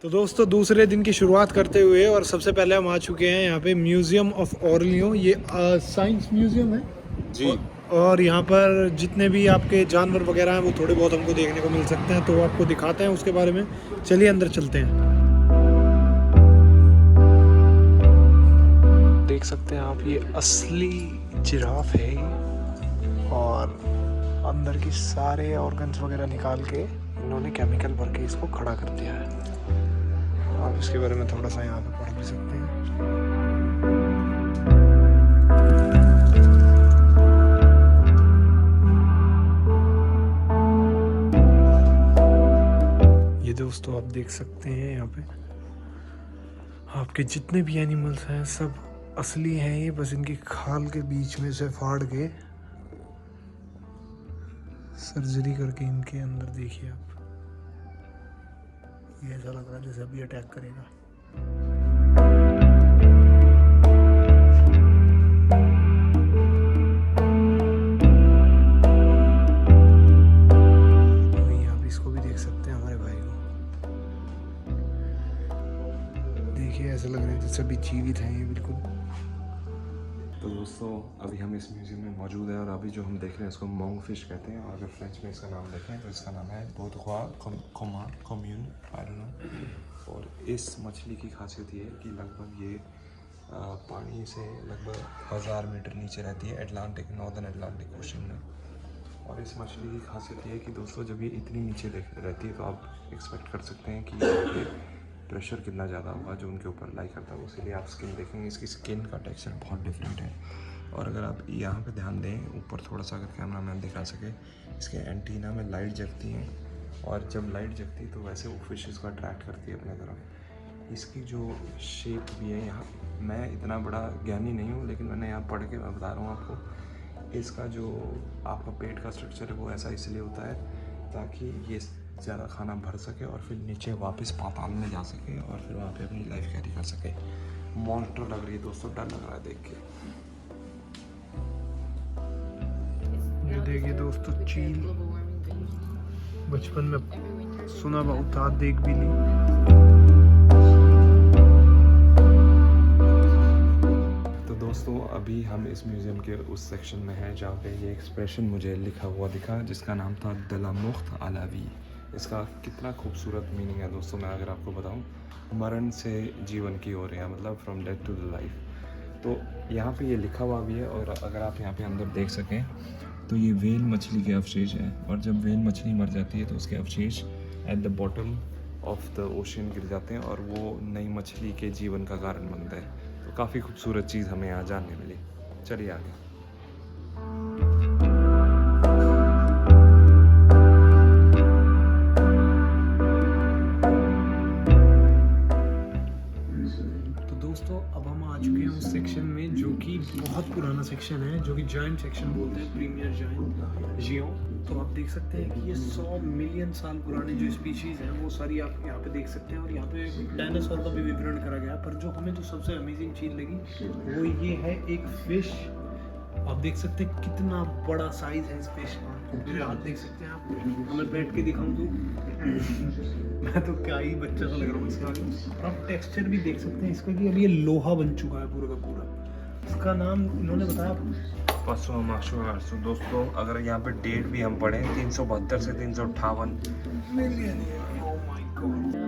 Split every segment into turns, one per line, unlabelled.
तो दोस्तों दूसरे दिन की शुरुआत करते हुए और सबसे पहले हम आ चुके हैं यहाँ पे म्यूज़ियम ऑफ ऑरलियो। ये साइंस म्यूज़ियम है
जी।
और यहाँ पर जितने भी आपके जानवर वगैरह हैं वो थोड़े बहुत हमको देखने को मिल सकते हैं, तो आपको दिखाते हैं उसके बारे में। चलिए अंदर चलते हैं। देख सकते हैं आप, ये असली जिराफ है ये, और अंदर की सारे ऑर्गन्स वगैरह निकाल के इन्होंने केमिकल भर के इसको खड़ा कर दिया है। आप इसके बारे में थोड़ा सा यहाँ पे पढ़ भी सकते हैं। ये दोस्तों आप देख सकते हैं यहाँ पे आपके जितने भी एनिमल्स हैं सब असली हैं। ये बस इनकी खाल के बीच में से फाड़ के सर्जरी करके इनके अंदर देखिए आप, ये ऐसा लग रहा है जैसे अभी अटैक करेगा। वहीं आप इसको भी देख सकते हैं, हमारे भाई को देखिए, ऐसा लग रहा है जैसे अभी जीवित हैं ये बिल्कुल।
तो दोस्तों अभी हम इस म्यूज़ियम में मौजूद हैं और अभी जो हम देख रहे हैं इसको मोंग फिश कहते हैं, और अगर फ्रेंच में इसका नाम देखें तो इसका नाम है बोधवा कम्यून, आई डोंट नो। और इस मछली की खासियत ये है कि लगभग ये पानी से लगभग 1000 मीटर नीचे रहती है नॉर्दर्न अटलांटिक ओशन में। और इस मछली की खासियत ये है कि दोस्तों जब ये इतनी नीचे रहती है तो आप एक्सपेक्ट कर सकते हैं कि यहाँ पे प्रेशर कितना ज़्यादा होगा जो उनके ऊपर लाई करता है। इसीलिए आप स्किन देखेंगे, इसकी स्किन का टेक्सचर बहुत डिफरेंट है। और अगर आप यहाँ पे ध्यान दें ऊपर थोड़ा सा, अगर कैमरा मैन दिखा सके, इसके एंटीना में लाइट जगती हैं, और जब लाइट जगती है तो वैसे वो फिशेस को अट्रैक्ट करती है अपने तरफ। इसकी जो शेप भी है, यहाँ मैं इतना बड़ा ज्ञानी नहीं हूँ लेकिन मैंने यहाँ पढ़ के बता रहा हूँ आपको, इसका जो आपका पेट का स्ट्रक्चर है वो ऐसा इसलिए होता है ताकि ये ज़्यादा खाना भर सके और फिर नीचे वापस पाताल में जा सके और फिर वहाँ पे अपनी लाइफ कैरी कर सके। मॉन्स्टर लग रही है दोस्तों, डर लग रहा है देख के।
ये देखिए दोस्तों चील, बचपन में सुना बहुत था, देख भी ली।
तो दोस्तों अभी हम इस म्यूज़ियम के उस सेक्शन में हैं जहाँ पे ये एक्सप्रेशन मुझे लिखा हुआ दिखा जिसका नाम था दलामुख्त अलावी। इसका कितना खूबसूरत मीनिंग है दोस्तों, मैं अगर आपको बताऊं, मरण से जीवन की ओर है, मतलब from death to the life. तो यहाँ पे ये लिखा हुआ भी है, और अगर आप यहाँ पे अंदर देख सकें तो ये व्हेल मछली के अवशेष हैं, और जब व्हेल मछली मर जाती है तो उसके अवशेष at the bottom of the ocean गिर जाते हैं और वो नई मछली के जीवन का कारण बनता है। तो काफ़ी खूबसूरत चीज़ हमें यहाँ जानने मिली। चलिए आगे।
दोस्तों अब हम आ चुके हैं उस सेक्शन में जो कि बहुत पुराना सेक्शन है, जो कि जायंट सेक्शन बोलते हैं, प्रीमियर जायंट जियो। तो आप देख सकते हैं कि ये 100 मिलियन साल पुराने जो स्पीशीज़ हैं वो सारी आप यहाँ पे देख सकते हैं, और यहाँ पे डायनासोर का भी विवरण करा गया। पर जो हमें जो सबसे अमेजिंग चीज़ लगी वो ये है एक फिश। आप देख सकते हैं कितना बड़ा साइज है इस फिश का। मेरे हाथ देख सकते हैं आप, मैं बैठ के दिखाऊं तो मैं तो क्या ही बच्चा सा लग रहा हूँ इसके आगे। और आप टेक्सचर भी देख सकते हैं इसका कि अब ये लोहा बन चुका है पूरा का पूरा। इसका नाम इन्होंने बताया
पशु माशु। दोस्तों अगर यहाँ पे डेट भी हम पढ़ें 372 से 358
मिलियन। Oh my God.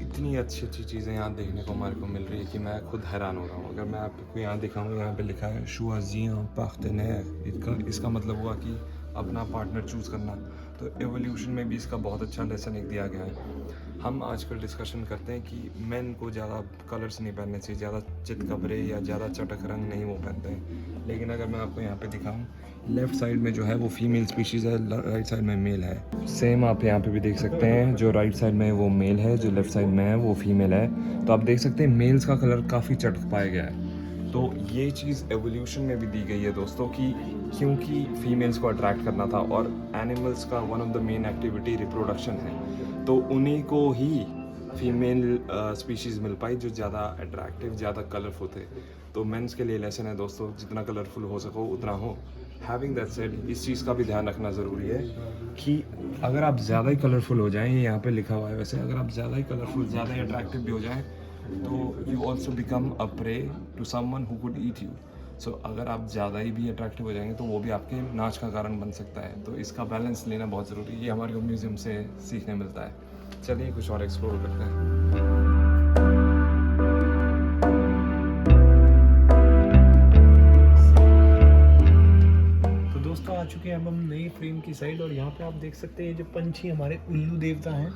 इतनी अच्छी अच्छी चीज़ें यहाँ देखने को हमारे को मिल रही है कि मैं खुद हैरान हो रहा हूँ। अगर मैं आपको यहाँ दिखाऊँ, यहाँ पे लिखा है शुआजियाँ पाख्तनैर। इसका मतलब हुआ कि अपना पार्टनर चूज़ करना। तो एवोल्यूशन में भी इसका बहुत अच्छा लेसन एक दिया गया है। हम आजकल डिस्कशन करते हैं कि मेन को ज़्यादा कलर्स नहीं पहनने चाहिए, ज़्यादा चितकबरे या ज़्यादा चटक रंग नहीं वो पहनते हैं। लेकिन अगर मैं आपको यहाँ पे दिखाऊँ, लेफ़्ट साइड में जो है वो फीमेल स्पीशीज़ है, राइट साइड में मेल है। सेम आप यहाँ पे भी देख सकते हैं, जो राइट साइड में वो मेल है, जो लेफ़्ट साइड में है वो फीमेल है। तो आप देख सकते हैं मेल्स का कलर काफ़ी चटक पाया गया है। तो ये चीज़ एवोल्यूशन में भी दी गई है दोस्तों कि क्योंकि फीमेल्स को अट्रैक्ट करना था, और एनिमल्स का one of the main activity reproduction है, तो उन्हीं को ही फीमेल स्पीशीज़ मिल पाई जो ज़्यादा अट्रैक्टिव, ज़्यादा कलरफुल थे। तो मेंस के लिए लेसन है दोस्तों, जितना कलरफुल हो सको उतना हो। हैविंग दैट सेड, इस चीज़ का भी ध्यान रखना ज़रूरी है कि अगर आप ज़्यादा ही कलरफुल हो जाएं, ये यहाँ पे लिखा हुआ है वैसे, अगर आप ज़्यादा ही कलरफुल, ज़्यादा ही अट्रैक्टिव भी हो जाएं तो you also become a prey to someone who could eat you. So अगर आप ज़्यादा ही भी अट्रैक्टिव हो जाएंगे तो वो भी आपके नाच का कारण बन सकता है। तो इसका बैलेंस लेना बहुत ज़रूरी है, ये हमारे को म्यूज़ियम से सीखने मिलता है। चलिए कुछ और एक्सप्लोर करते हैं।
दोस्तों आ चुके हैं अब हम नई फ्रेम की साइड, और यहाँ पे आप देख सकते हैं जो पंछी हमारे उल्लू देवता हैं,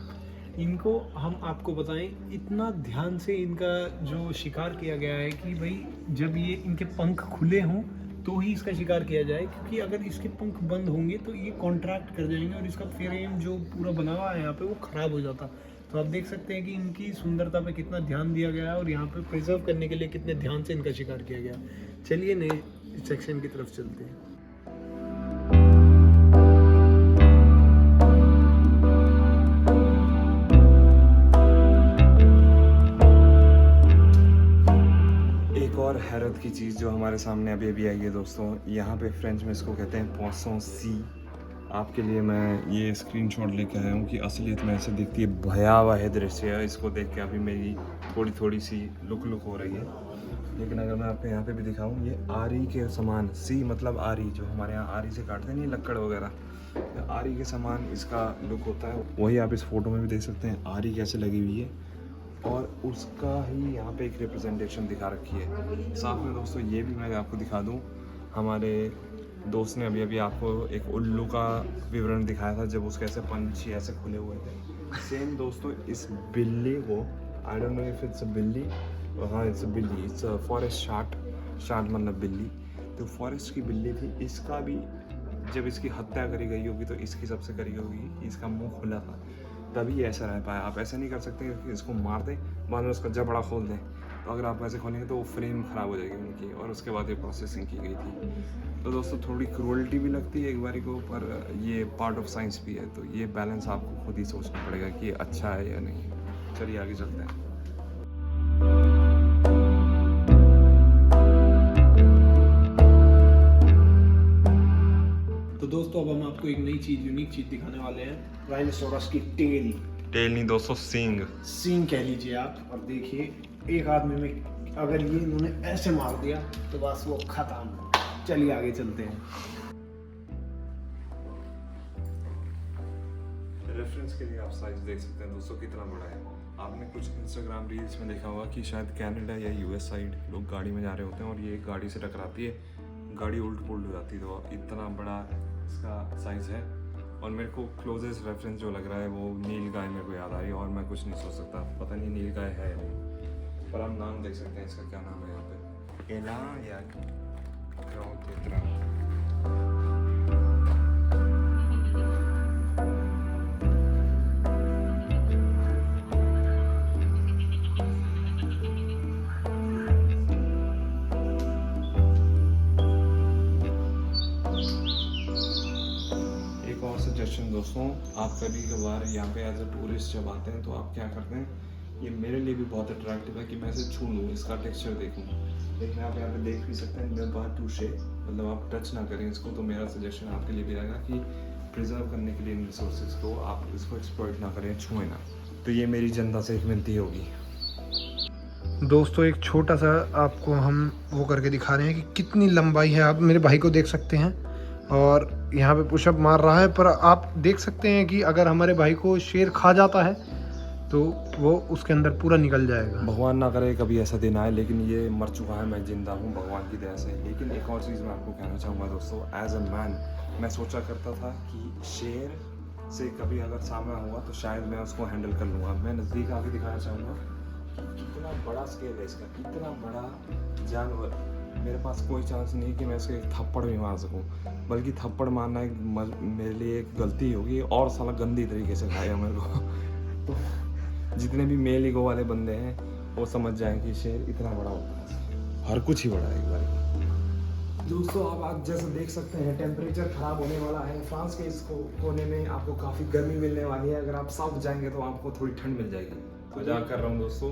इनको हम आपको बताएं इतना ध्यान से इनका जो शिकार किया गया है कि भाई जब ये इनके पंख खुले हों तो ही इसका शिकार किया जाए, क्योंकि अगर इसके पंख बंद होंगे तो ये कॉन्ट्रैक्ट कर जाएंगे और इसका फ्रेम जो पूरा बना हुआ है यहाँ पे वो ख़राब हो जाता। तो आप देख सकते हैं कि इनकी सुंदरता पे कितना ध्यान दिया गया है और यहाँ पे प्रिजर्व करने के लिए कितने ध्यान से इनका शिकार किया गया। चलिए नए सेक्शन की तरफ चलते हैं।
हैरत की चीज़ जो हमारे सामने अभी आई है दोस्तों, यहाँ पे फ्रेंच में इसको कहते हैं पोइसन सी। आपके लिए मैं ये स्क्रीनशॉट लेके आया हूँ कि असलियत में ऐसे दिखती है, भयावह दृश्य है। इसको देख के अभी मेरी थोड़ी सी लुक हो रही है, लेकिन अगर मैं आपको यहाँ पे भी दिखाऊँ, ये आरी के समान, सी मतलब आरी, जो हमारे यहाँ आरी से काटते हैं नहीं लक्कड़ वगैरह, आरी के समान इसका लुक होता है। वही आप इस फोटो में भी देख सकते हैं आरी कैसे लगी हुई है, और उसका ही यहाँ पे एक रिप्रेजेंटेशन दिखा रखी है। साथ में दोस्तों ये भी मैं आपको दिखा दूँ, हमारे दोस्त ने अभी आपको एक उल्लू का विवरण दिखाया था जब उसके ऐसे पंछी ऐसे खुले हुए थे। सेम दोस्तों इस बिल्ली को, I don't know if it's a बिल्ली, हाँ इट्स अ बिल्ली, इट्स अ फॉरेस्ट शार्ट मतलब बिल्ली। तो फॉरेस्ट की बिल्ली थी, इसका भी जब इसकी हत्या करी गई होगी तो इसकी सबसे करी होगी, इसका मुँह खुला था, तभी ऐसा रह पाया। आप ऐसा नहीं कर सकते कि इसको मार दें बाद में उसका जबड़ा खोल दें, तो अगर आप ऐसे खोलेंगे तो वो फ्रेम ख़राब हो जाएगी उनकी, और उसके बाद ये प्रोसेसिंग की गई थी। तो दोस्तों थोड़ी क्रूअल्टी भी लगती है एक बारी को, पर ये पार्ट ऑफ साइंस भी है, तो ये बैलेंस आपको खुद ही सोचना पड़ेगा कि ये अच्छा है या नहीं। चलिए आगे चलते हैं।
तो दोस्तों अब हम आपको एक नई चीज़, यूनिक चीज़ दिखाने वाले हैं, राइनोसोरस की टेल
नहीं दोस्तों, सींग
कह लीजिए आप। और देखिए एक आदमी में अगर ये इन्होंने ऐसे मार दिया तो बस वो खत्म। चलिए आगे चलते हैं।
रेफरेंस के लिए आप साइज देख सकते हैं दोस्तों कितना बड़ा है। आपने कुछ इंस्टाग्राम रील्स में देखा होगा कि शायद कनाडा या यूएस साइड लोग गाड़ी में जा रहे होते हैं और ये गाड़ी से टकराती है, गाड़ी उल्ट पुल्ट हो जाती है। तो इतना बड़ा इसका साइज़ है, और मेरे को क्लोजेस्ट रेफरेंस जो लग रहा है वो नील गाय मेरे को याद आ रही है, और मैं कुछ नहीं सोच सकता, पता नहीं नील गाय है या नहीं, पर आप नाम देख सकते हैं इसका, क्या नाम है यहाँ पे, एला या ग्राउंड। सजेशन दोस्तों, आप कभी कभार यहाँ पे एज अ टूरिस्ट जब आते हैं तो आप क्या करते हैं, ये मेरे लिए भी बहुत अट्रैक्टिव है कि मैं इसे छू लूँ, इसका टेक्सचर देखूँ, लेकिन आप यहाँ पे देख भी सकते हैं बात टू शेप, मतलब आप टच ना करें इसको। तो मेरा सजेशन आपके लिए भी रहेगा कि प्रिजर्व करने के लिए इन रिसोर्सेज को आप इसको एक्सप्लॉइट ना करें, छुएं ना। तो ये मेरी जनता से एक विनती होगी।
दोस्तों एक छोटा सा आपको हम वो करके दिखा रहे हैं कि कितनी लंबाई है। आप मेरे भाई को देख सकते हैं, और यहाँ पे पुशअप मार रहा है, पर आप देख सकते हैं कि अगर हमारे भाई को शेर खा जाता है तो वो उसके अंदर पूरा निकल जाएगा।
भगवान ना करे कभी ऐसा दिन आए, लेकिन ये मर चुका है, मैं जिंदा हूँ भगवान की दया से। लेकिन एक और चीज़ मैं आपको कहना चाहूँगा दोस्तों, एज अ मैन मैं सोचा करता था कि शेर से कभी अगर सामना हुआ तो शायद मैं उसको हैंडल कर लूँगा। मैं नज़दीक आके दिखाना चाहूँगा कितना बड़ा स्केल है इसका, इतना बड़ा जानवर, मेरे पास कोई चांस नहीं कि मैं इसको एक थप्पड़ भी मार सकूं, बल्कि थप्पड़ मारना एक मेरे लिए एक गलती होगी, और साला गंदी तरीके से खाएगा मेरे को। तो जितने भी मेल ईगो वाले बंदे हैं वो समझ जाएं कि शेर इतना बड़ा होता है, हर कुछ ही बड़ा है एक बार। दोस्तों आप आज जैसे देख सकते हैं टेम्परेचर ख़राब होने वाला है, फ्रांस के इस कोने में आपको काफ़ी गर्मी मिलने वाली है। अगर आप साउथ जाएंगे तो आपको थोड़ी ठंड मिल जाएगी। मजाक कर रहा हूँ दोस्तों,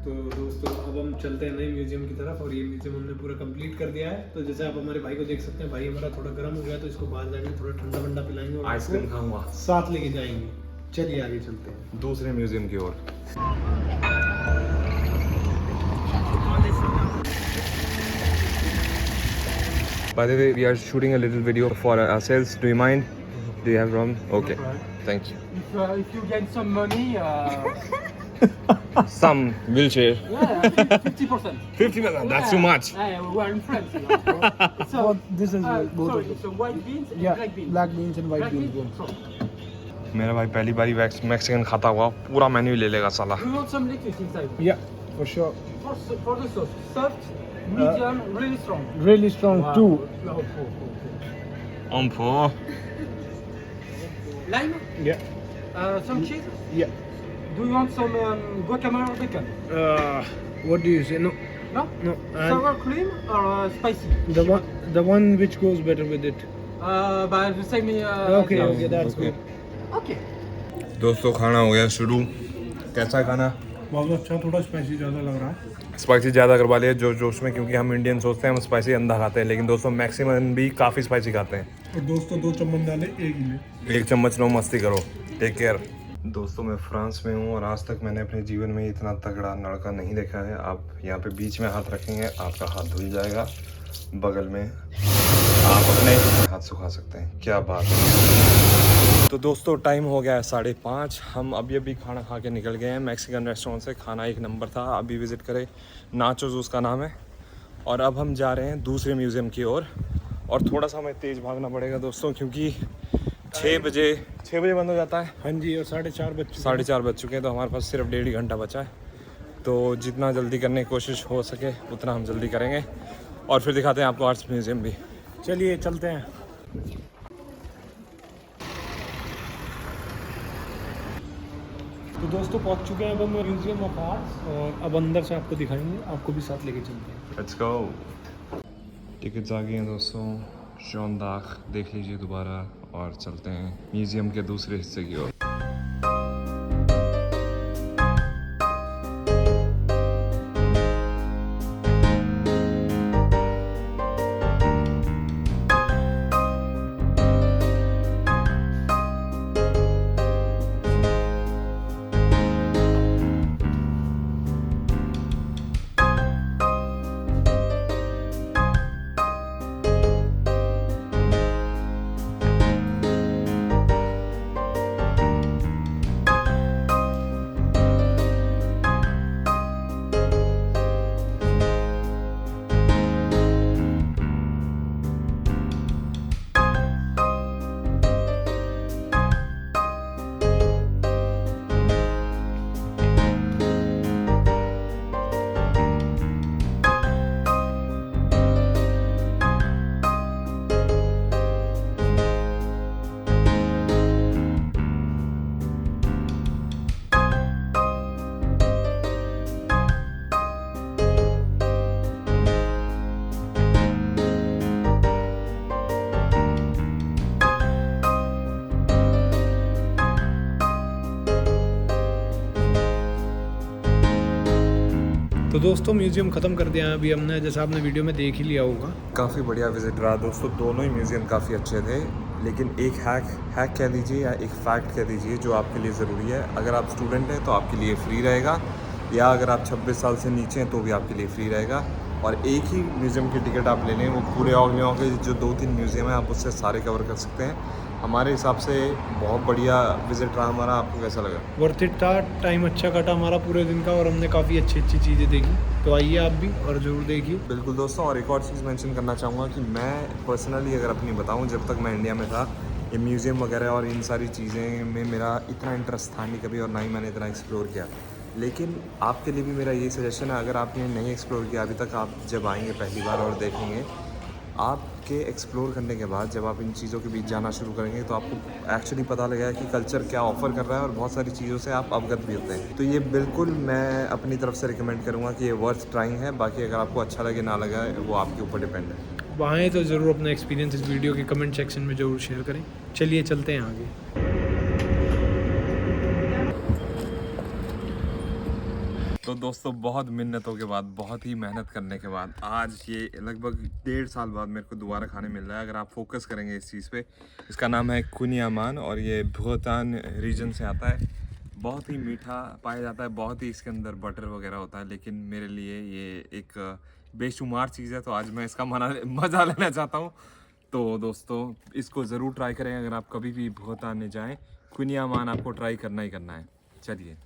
तो दोस्तों अब हम चलते हैं नए म्यूजियम की तरफ, और ये म्यूजियम हमने पूरा कंप्लीट कर दिया है। तो जैसे आप हमारे भाई को देख सकते हैं, भाई हमारा थोड़ा गर्म हो गया, तो इसको बाहर जाके थोड़ा ठंडा वंडा पिलाएंगे और
आइसक्रीम
इसको
खाऊंगा
साथ लेके जाएंगे। चलिए आगे चलते हैं
दूसरे म्यूजियम की ओर। By the way, we are shooting a little video for ourselves. Do you mind? Do you have problem? Okay. Thank you.
If you get some money,
Some will share.
yeah, 50%.
50%. That's too much.
Yeah, we are in France. You know. So,
this is
sorry, it's a white beans and black beans.
black beans and
Black beans. So,
मेरा भाई पहली बारी Mexican खाता हुआ पूरा menu ले लेगा साला।
we want some liquid inside.
Yeah, for sure.
For the sauce, soft, medium, really strong.
Really strong too.
No,
ओम्फो।
Lime,
Yeah,
some cheese.
yeah.
Do you want some guacamole or bacon?
What do you say? No,
No.
no.
Sour cream or spicy?
The one which goes better with it.
But the same.
Okay,
sauce.
okay, that's
Okay.
good.
Okay.
दोस्तों खाना हो गया शुरू। कैसा है खाना?
बहुत अच्छा, थोड़ा स्पाइसी ज़्यादा लग रहा है।
स्पाइसी ज़्यादा करवा लिया जोश में, क्योंकि हम इंडियन सोचते हैं हम स्पाइसी अंधा खाते हैं, लेकिन दोस्तों मैक्सिमम भी काफ़ी स्पाइसी खाते हैं।
और दोस्तों 2 चम्मच डाले, एक ही ले।
1 चम्मच लो, मस्ती करो। Take care. दोस्तों मैं फ्रांस में हूँ और आज तक मैंने अपने जीवन में इतना तगड़ा लड़का नहीं देखा है। आप यहाँ पे बीच में हाथ रखेंगे, आपका हाथ धुल जाएगा। बगल में आप अपने हाथ सुखा सकते हैं। क्या बात है। तो दोस्तों टाइम हो गया है 5:30। हम अभी खाना खा के निकल गए हैं मैक्सिकन रेस्टोरेंट से। खाना एक नंबर था। अभी विज़िट करें, नाचोस उसका नाम है। और अब हम जा रहे हैं दूसरे म्यूज़ियम की ओर। और थोड़ा सा हमें तेज़ भागना पड़ेगा दोस्तों, क्योंकि 6 बजे बंद हो जाता है।
हाँ जी, और 4:30 बज चुके हैं।
4:30 बज चुके हैं, तो हमारे पास सिर्फ 1.5 घंटा बचा है। तो जितना जल्दी करने की कोशिश हो सके उतना हम जल्दी करेंगे, और फिर दिखाते हैं आपको आर्ट्स म्यूज़ियम भी।
चलिए चलते हैं। तो दोस्तों पहुंच चुके हैं अब हम म्यूजियम ऑफ आर्ट्स, और अब अंदर से आपको दिखाएंगे, आपको भी साथ लेके चलते हैं।
Let's go. टिकट्स आ गई हैं दोस्तों। शौंदाख देख लीजिए दोबारा, और चलते हैं म्यूज़ियम के दूसरे हिस्से की ओर।
तो दोस्तों म्यूजियम ख़त्म कर दिया है अभी हमने, जैसा आपने वीडियो में देख ही लिया होगा।
काफ़ी बढ़िया विजिट रहा दोस्तों। दोनों ही म्यूज़ियम काफ़ी अच्छे थे, लेकिन एक हैक कह दीजिए या एक फैक्ट कह दीजिए जो आपके लिए ज़रूरी है। अगर आप स्टूडेंट हैं तो आपके लिए फ्री रहेगा, या अगर आप 26 साल से नीचे हैं तो भी आपके लिए फ्री रहेगा। और एक ही म्यूज़ियम की टिकट आप ले लें, वो पूरे ऑर्गेनियों के जो 2-3 म्यूज़ियम हैं आप उससे सारे कवर कर सकते हैं। हमारे हिसाब से बहुत बढ़िया विजिट रहा हमारा। आपको कैसा लगा?
वर्थ इट था, टाइम अच्छा कटा हमारा पूरे दिन का, और हमने काफ़ी अच्छी चीज़ें देखी। तो आइए आप भी और ज़रूर देखिए।
बिल्कुल दोस्तों। और एक और चीज़ मेंशन करना चाहूँगा कि मैं पर्सनली अगर अपनी बताऊँ, जब तक मैं इंडिया में था ये म्यूज़ियम वगैरह और इन सारी चीज़ें में मेरा इतना इंटरेस्ट था नहीं कभी, और ना ही मैंने इतना एक्सप्लोर किया। लेकिन आपके लिए भी मेरा ये सजेशन है, अगर आपने नहीं एक्सप्लोर किया अभी तक, आप जब आएंगे पहली बार और देखेंगे, आपके एक्सप्लोर करने के बाद जब आप इन चीज़ों के बीच जाना शुरू करेंगे तो आपको एक्चुअली पता लगेगा कि कल्चर क्या ऑफ़र कर रहा है, और बहुत सारी चीज़ों से आप अवगत भी होते हैं। तो ये बिल्कुल मैं अपनी तरफ से रिकमेंड करूँगा कि ये वर्थ ट्राइंग है। बाकी अगर आपको अच्छा लगे ना लगा वो आपके ऊपर डिपेंड है।
वहाँ आए तो ज़रूर अपना एक्सपीरियंस इस वीडियो के कमेंट सेक्शन में ज़रूर शेयर करें। चलिए चलते हैं आगे।
तो तो दोस्तों बहुत मिन्नतों के बाद, बहुत ही मेहनत करने के बाद आज ये लगभग 1.5 साल बाद मेरे को दोबारा खाने मिल रहा है। अगर आप फोकस करेंगे इस चीज़ पे, इसका नाम है कुनियामान और ये भूटान रीजन से आता है। बहुत ही मीठा पाया जाता है, बहुत ही इसके अंदर बटर वगैरह होता है, लेकिन मेरे लिए ये एक बेशुमार चीज़ है, तो आज मैं इसका मज़ा लेना चाहता हूँ। तो दोस्तों इसको ज़रूर ट्राई करें अगर आप कभी भी भूटान में जाएँ। कुनियामान आपको ट्राई करना ही करना है। चलिए।